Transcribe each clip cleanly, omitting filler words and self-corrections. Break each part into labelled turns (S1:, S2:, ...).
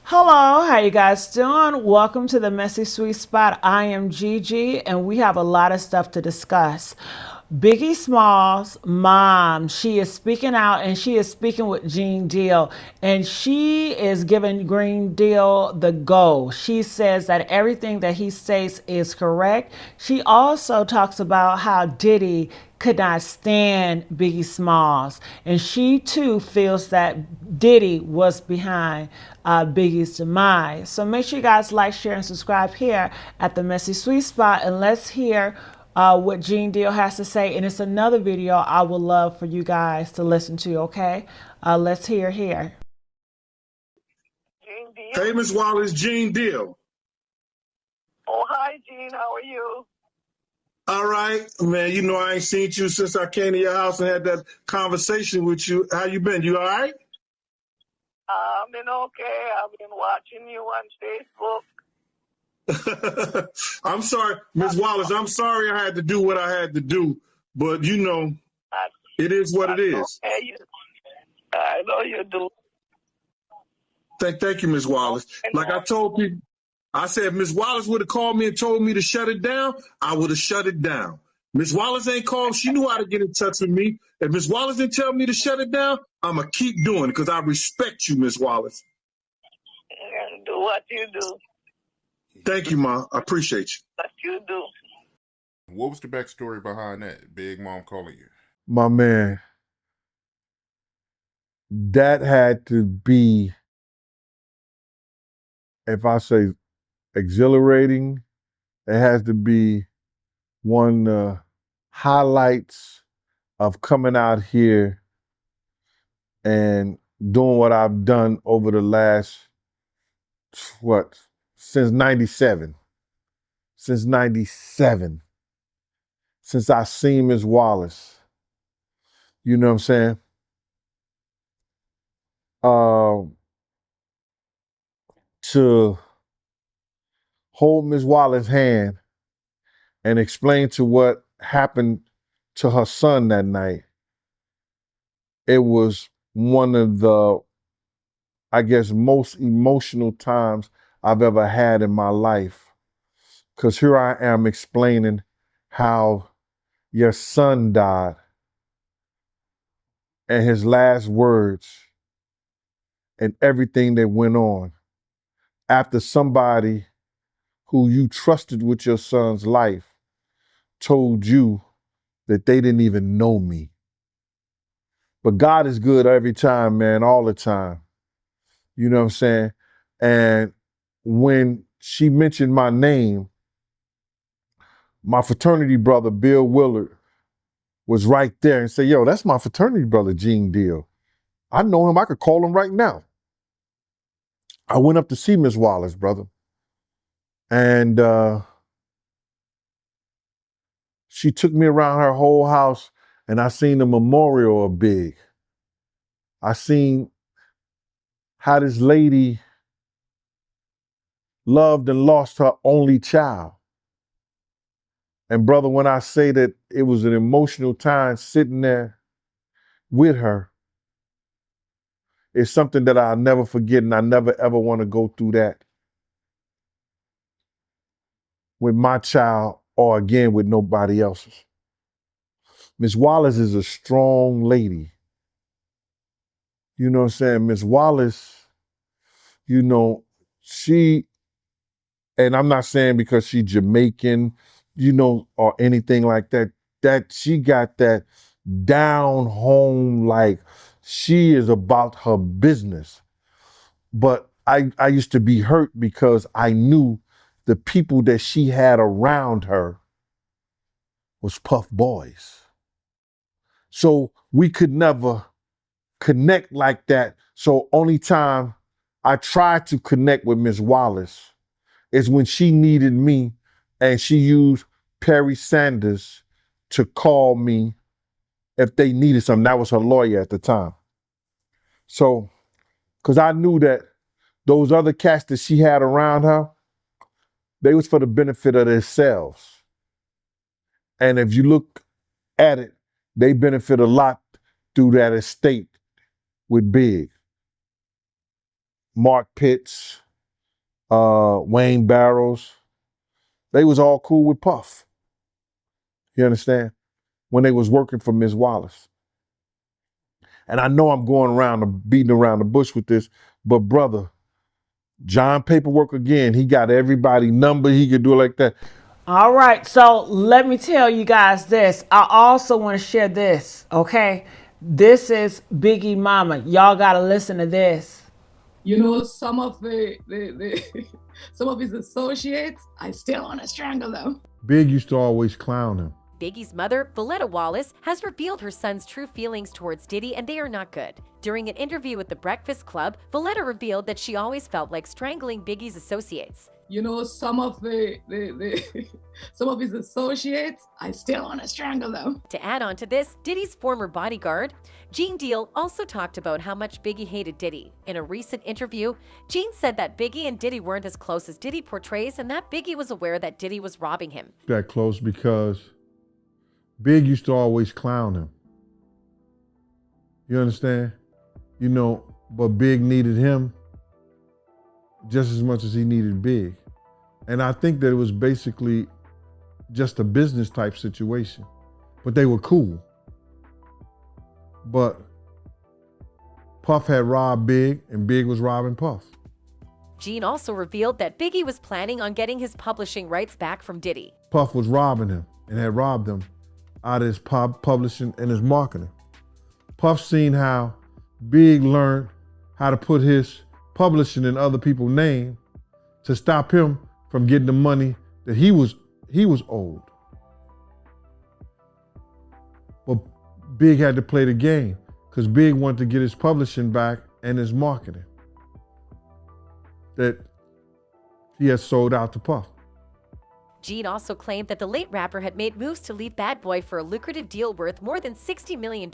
S1: Hello, how you guys doing? Welcome to the Messy Sweet Spot. I am Gigi, and we have a lot of stuff to discuss. Biggie Smalls' mom, she is speaking out, and she is speaking with Gene Deal, and she is giving Green Deal the go. She says that everything that he says is correct. She also talks about how Diddy could not stand Biggie Smalls, and she too feels that Diddy was behind Biggie's demise. So make sure you guys like, share, and subscribe here at the Messy Sweet Spot, and let's hear what Gene Deal has to say. And it's another video I would love for you guys to listen to. Okay, let's hear here.
S2: Gene Deal.
S3: Hey, Miss Wallace, Gene Deal.
S2: Oh, hi, Gene. How are you?
S3: All right, man. You know I ain't seen you since I came to your house and had that conversation with you. How you been? You all right?
S2: I've been okay. I've been watching you on Facebook.
S3: I'm sorry, Miss Wallace. I'm sorry I had to do what I had to do, but you know, it is what it is.
S2: Okay. I know you do.
S3: Thank you, Miss Wallace. Like I told people, I said if Miss Wallace would have called me and told me to shut it down, I would have shut it down. Miss Wallace ain't called. She knew how to get in touch with me. If Miss Wallace didn't tell me to shut it down, I'm going to keep doing it because I respect you, Miss Wallace.
S2: Do what you do.
S3: Thank you, Ma. I appreciate you.
S2: What you do.
S4: What was the backstory behind that? Big Mom calling you.
S5: My man, that had to be, if I say exhilarating, it has to be one highlights of coming out here and doing what I've done over the last, since 97. Since 97. Since I seen Miss Wallace. You know what I'm saying? To hold Miss Wallace's hand and explain to what happened to her son that night. It was one of the, I guess, most emotional times I've ever had in my life. Because here I am explaining how your son died and his last words and everything that went on after somebody who you trusted with your son's life told you that they didn't even know me. But God is good every time, man, all the time. You know what I'm saying? And when she mentioned my name, my fraternity brother, Bill Willard, was right there and said, yo, that's my fraternity brother, Gene Deal. I know him. I could call him right now. I went up to see Miss Wallace, brother. And she took me around her whole house and I seen the memorial of Big. I seen how this lady loved and lost her only child. And brother, when I say that it was an emotional time sitting there with her, it's something that I'll never forget, and I never ever want to go through that with my child or again with nobody else's. Miss Wallace is a strong lady. You know what I'm saying? Miss Wallace, you know, she, and I'm not saying because she's Jamaican, you know, or anything like that, that she got that down home, like she is about her business. But I used to be hurt because I knew the people that she had around her was puff boys. So we could never connect like that. So only time I tried to connect with Miss Wallace is when she needed me and she used Perry Sanders to call me if they needed something. That was her lawyer at the time. So, because I knew that those other cats that she had around her, they was for the benefit of themselves. And if you look at it, they benefit a lot through that estate with Big. Mark Pitts, Wayne Barrows, they was all cool with Puff. You understand? When they was working for Ms. Wallace. And I know I'm going around and beating around the bush with this, but brother, John Paperwork again, he got everybody number, he could do it like that.
S1: All right, so let me tell you guys this. I also want to share this, okay? This is Biggie Mama. Y'all got to listen to this.
S6: You know, some of some of his associates, I still want to strangle them.
S5: Big used to always clown him.
S7: Biggie's mother, Voletta Wallace, has revealed her son's true feelings towards Diddy, and they are not good. During an interview with The Breakfast Club, Voletta revealed that she always felt like strangling Biggie's associates.
S6: You know, some of some of his associates, I still want to strangle them.
S7: To add on to this, Diddy's former bodyguard, Gene Deal, also talked about how much Biggie hated Diddy. In a recent interview, Gene said that Biggie and Diddy weren't as close as Diddy portrays, and that Biggie was aware that Diddy was robbing him.
S5: That close because Big used to always clown him. You understand? You know, but Big needed him just as much as he needed Big. And I think that it was basically just a business type situation. But they were cool. But Puff had robbed Big and Big was robbing Puff.
S7: Gene also revealed that Biggie was planning on getting his publishing rights back from Diddy.
S5: Puff was robbing him and had robbed him out of his publishing and his marketing. Puff seen how Big learned how to put his publishing in other people's name to stop him from getting the money that he was owed. But Big had to play the game because Big wanted to get his publishing back and his marketing that he had sold out to Puff.
S7: Gene also claimed that the late rapper had made moves to leave Bad Boy for a lucrative deal worth more than $60 million.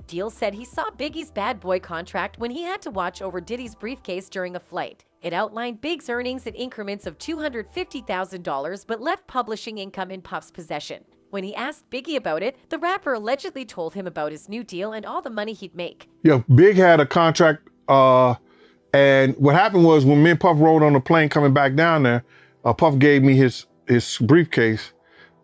S7: Deal said he saw Biggie's Bad Boy contract when he had to watch over Diddy's briefcase during a flight. It outlined Big's earnings in increments of $250,000 but left publishing income in Puff's possession. When he asked Biggie about it, the rapper allegedly told him about his new deal and all the money he'd make.
S5: Yeah, Big had a contract, and what happened was when me and Puff rode on the plane coming back down there, Puff gave me his briefcase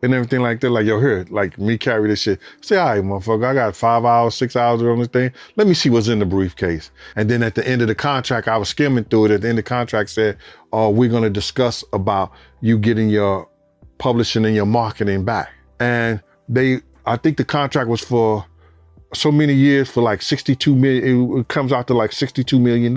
S5: and everything like that. Like, yo, here, like me carry this shit. Say, all right, motherfucker, I got 5 hours, 6 hours on this thing. Let me see what's in the briefcase. And then at the end of the contract, I was skimming through it. At the end of the contract said, we're gonna discuss about you getting your publishing and your marketing back. And I think the contract was for so many years for like 62 million, it comes out to like $62 million.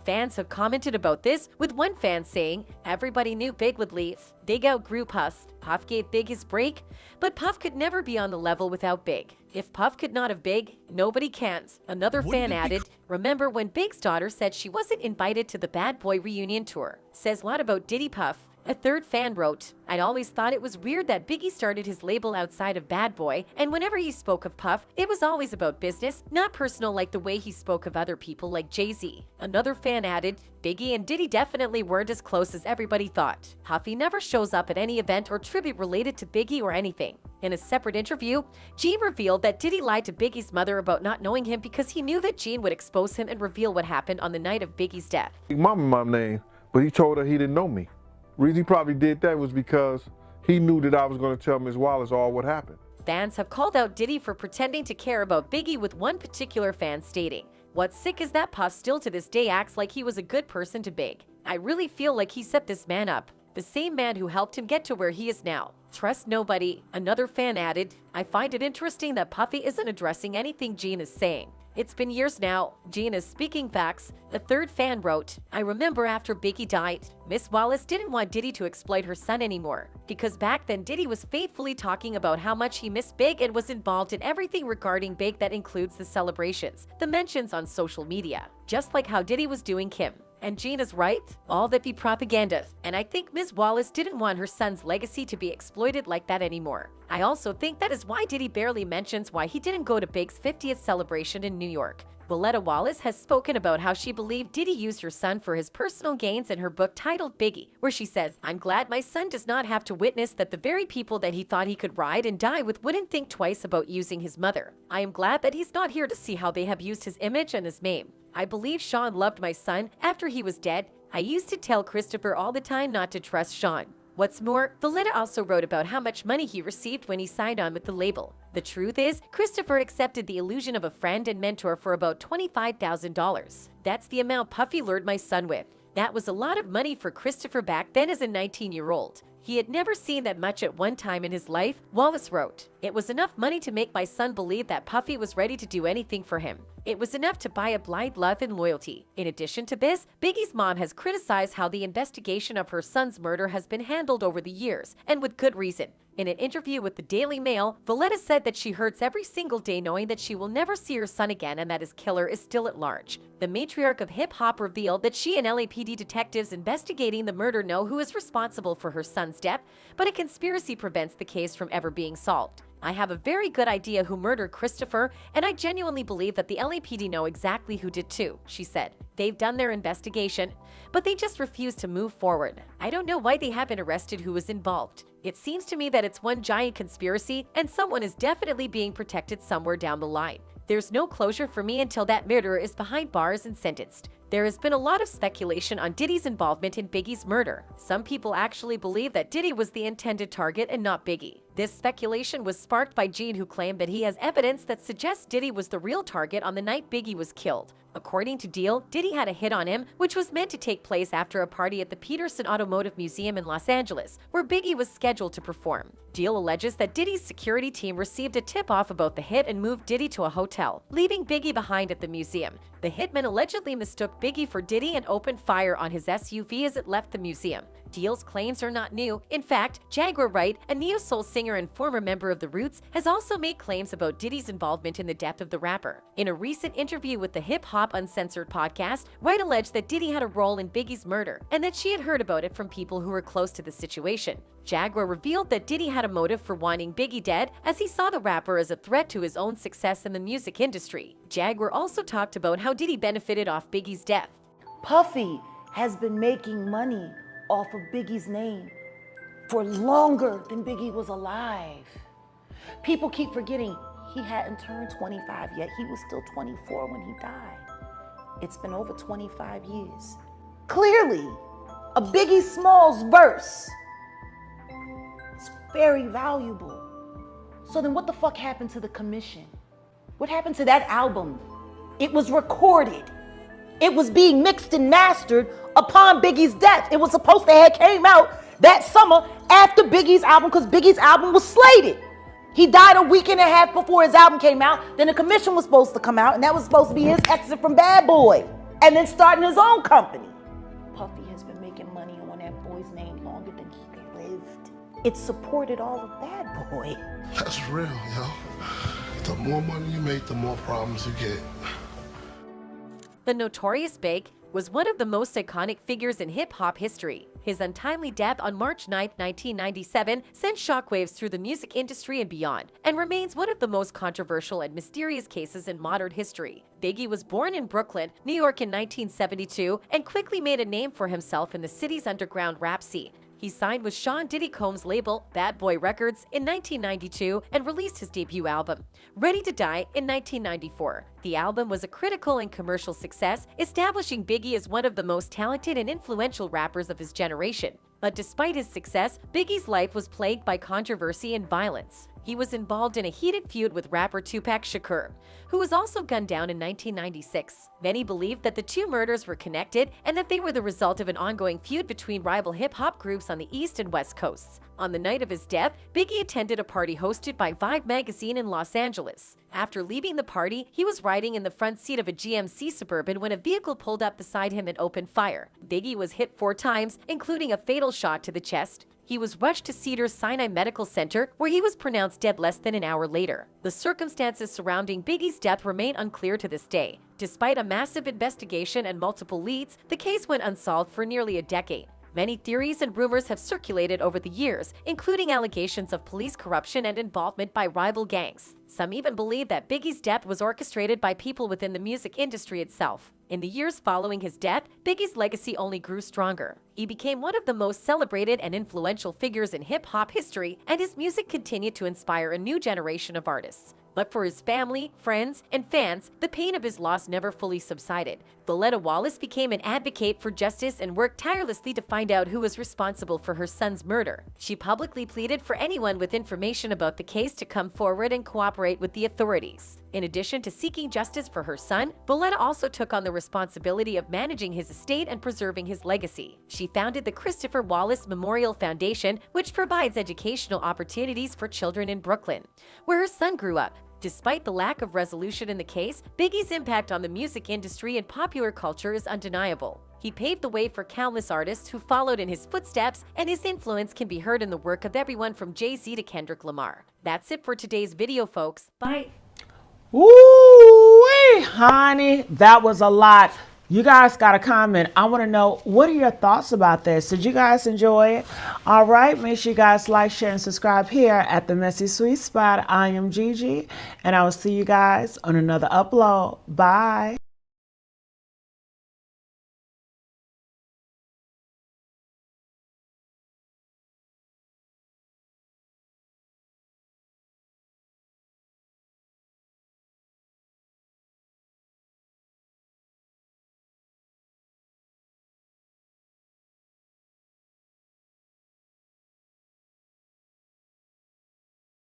S7: Fans have commented about this, with one fan saying, everybody knew Big would leave. Big outgrew Puff. Puff gave Big his break, but Puff could never be on the level without Big. If Puff could not have Big, nobody can. Another fan added, remember when Big's daughter said she wasn't invited to the Bad Boy reunion tour? Says what about Diddy Puff? A third fan wrote, I'd always thought it was weird that Biggie started his label outside of Bad Boy, and whenever he spoke of Puff, it was always about business, not personal like the way he spoke of other people like Jay-Z. Another fan added, Biggie and Diddy definitely weren't as close as everybody thought. Puffy never shows up at any event or tribute related to Biggie or anything. In a separate interview, Gene revealed that Diddy lied to Biggie's mother about not knowing him because he knew that Gene would expose him and reveal what happened on the night of Biggie's death.
S5: Mama my name, but he told her he didn't know me. Reason he probably did that was because he knew that I was going to tell Ms. Wallace all what happened.
S7: Fans have called out Diddy for pretending to care about Biggie, with one particular fan stating, what's sick is that Puff still to this day acts like he was a good person to Big. I really feel like he set this man up. The same man who helped him get to where he is now. Trust nobody. Another fan added, I find it interesting that Puffy isn't addressing anything Gene is saying. It's been years now. Gene is speaking facts. A third fan wrote, I remember after Biggie died, Miss Wallace didn't want Diddy to exploit her son anymore. Because back then Diddy was faithfully talking about how much he missed Big and was involved in everything regarding Big, that includes the celebrations, the mentions on social media, just like how Diddy was doing Kim. And Gene is right, all that be propaganda. And I think Ms. Wallace didn't want her son's legacy to be exploited like that anymore. I also think that is why Diddy barely mentions why he didn't go to Big's 50th celebration in New York. Voletta Wallace has spoken about how she believed Diddy used her son for his personal gains in her book titled Biggie, where she says, "I'm glad my son does not have to witness that the very people that he thought he could ride and die with wouldn't think twice about using his mother. I am glad that he's not here to see how they have used his image and his name. I believe Sean loved my son after he was dead. I used to tell Christopher all the time not to trust Sean." What's more, Voletta also wrote about how much money he received when he signed on with the label. The truth is, Christopher accepted the illusion of a friend and mentor for about $25,000. That's the amount Puffy lured my son with. That was a lot of money for Christopher back then as a 19-year-old. He had never seen that much at one time in his life, Wallace wrote. It was enough money to make my son believe that Puffy was ready to do anything for him. It was enough to buy a blind love and loyalty. In addition to this, Biggie's mom has criticized how the investigation of her son's murder has been handled over the years, and with good reason. In an interview with the Daily Mail, Voletta said that she hurts every single day knowing that she will never see her son again and that his killer is still at large. The matriarch of hip-hop revealed that she and LAPD detectives investigating the murder know who is responsible for her son's death, but a conspiracy prevents the case from ever being solved. "I have a very good idea who murdered Christopher, and I genuinely believe that the LAPD know exactly who did too," she said. "They've done their investigation, but they just refuse to move forward. I don't know why they haven't arrested who was involved. It seems to me that it's one giant conspiracy, and someone is definitely being protected somewhere down the line. There's no closure for me until that murderer is behind bars and sentenced." There has been a lot of speculation on Diddy's involvement in Biggie's murder. Some people actually believe that Diddy was the intended target and not Biggie. This speculation was sparked by Gene, who claimed that he has evidence that suggests Diddy was the real target on the night Biggie was killed. According to Deal, Diddy had a hit on him, which was meant to take place after a party at the Peterson Automotive Museum in Los Angeles, where Biggie was scheduled to perform. Deal alleges that Diddy's security team received a tip-off about the hit and moved Diddy to a hotel, leaving Biggie behind at the museum. The hitman allegedly mistook Biggie for Diddy and opened fire on his SUV as it left the museum. Deal's claims are not new. In fact, Jaguar Wright, a neo-soul singer and former member of The Roots, has also made claims about Diddy's involvement in the death of the rapper. In a recent interview with the Hip Hop Uncensored podcast, Wright alleged that Diddy had a role in Biggie's murder and that she had heard about it from people who were close to the situation. Jaguar revealed that Diddy had a motive for wanting Biggie dead, as he saw the rapper as a threat to his own success in the music industry. Jaguar also talked about how Diddy benefited off Biggie's death.
S8: Puffy has been making money off of Biggie's name for longer than Biggie was alive. People keep forgetting he hadn't turned 25 yet. He was still 24 when he died. It's been over 25 years. Clearly, a Biggie Smalls verse is very valuable. So then what the fuck happened to the commission? What happened to that album? It was recorded. It was being mixed and mastered upon Biggie's death. It was supposed to have came out that summer after Biggie's album, because Biggie's album was slated. He died a week and a half before his album came out. Then the commission was supposed to come out, and that was supposed to be his exit from Bad Boy, and then starting his own company. Puffy has been making money on that boy's name longer than he lived. It supported all of Bad Boy.
S9: That's real, yo. The more money you make, the more problems you get.
S7: The Notorious Big was one of the most iconic figures in hip-hop history. His untimely death on March 9, 1997 sent shockwaves through the music industry and beyond, and remains one of the most controversial and mysterious cases in modern history. Biggie was born in Brooklyn, New York in 1972, and quickly made a name for himself in the city's underground rap scene. He signed with Sean Diddy Combs' label, Bad Boy Records, in 1992 and released his debut album, Ready to Die, in 1994. The album was a critical and commercial success, establishing Biggie as one of the most talented and influential rappers of his generation. But despite his success, Biggie's life was plagued by controversy and violence. He was involved in a heated feud with rapper Tupac Shakur, who was also gunned down in 1996. Many believed that the two murders were connected and that they were the result of an ongoing feud between rival hip-hop groups on the East and West Coasts. On the night of his death, Biggie attended a party hosted by Vibe magazine in Los Angeles. After leaving the party, he was riding in the front seat of a GMC Suburban when a vehicle pulled up beside him and opened fire. Biggie was hit 4 times, including a fatal shot to the chest. He was rushed to Cedars-Sinai Medical Center, where he was pronounced dead less than an hour later. The circumstances surrounding Biggie's death remain unclear to this day. Despite a massive investigation and multiple leads, the case went unsolved for nearly a decade. Many theories and rumors have circulated over the years, including allegations of police corruption and involvement by rival gangs. Some even believe that Biggie's death was orchestrated by people within the music industry itself. In the years following his death, Biggie's legacy only grew stronger. He became one of the most celebrated and influential figures in hip-hop history, and his music continued to inspire a new generation of artists. But for his family, friends, and fans, the pain of his loss never fully subsided. Voletta Wallace became an advocate for justice and worked tirelessly to find out who was responsible for her son's murder. She publicly pleaded for anyone with information about the case to come forward and cooperate with the authorities. In addition to seeking justice for her son, Voletta also took on the responsibility of managing his estate and preserving his legacy. She founded the Christopher Wallace Memorial Foundation, which provides educational opportunities for children in Brooklyn, where her son grew up. Despite the lack of resolution in the case, Biggie's impact on the music industry and popular culture is undeniable. He paved the way for countless artists who followed in his footsteps, and his influence can be heard in the work of everyone from Jay-Z to Kendrick Lamar. That's it for today's video, folks. Bye.
S1: Ooh, honey, that was a lot. You guys got a comment. I want to know, what are your thoughts about this? Did you guys enjoy it? All right, make sure you guys like, share, and subscribe here at the Messy Sweet Spot. I am Gigi, and I will see you guys on another upload. Bye.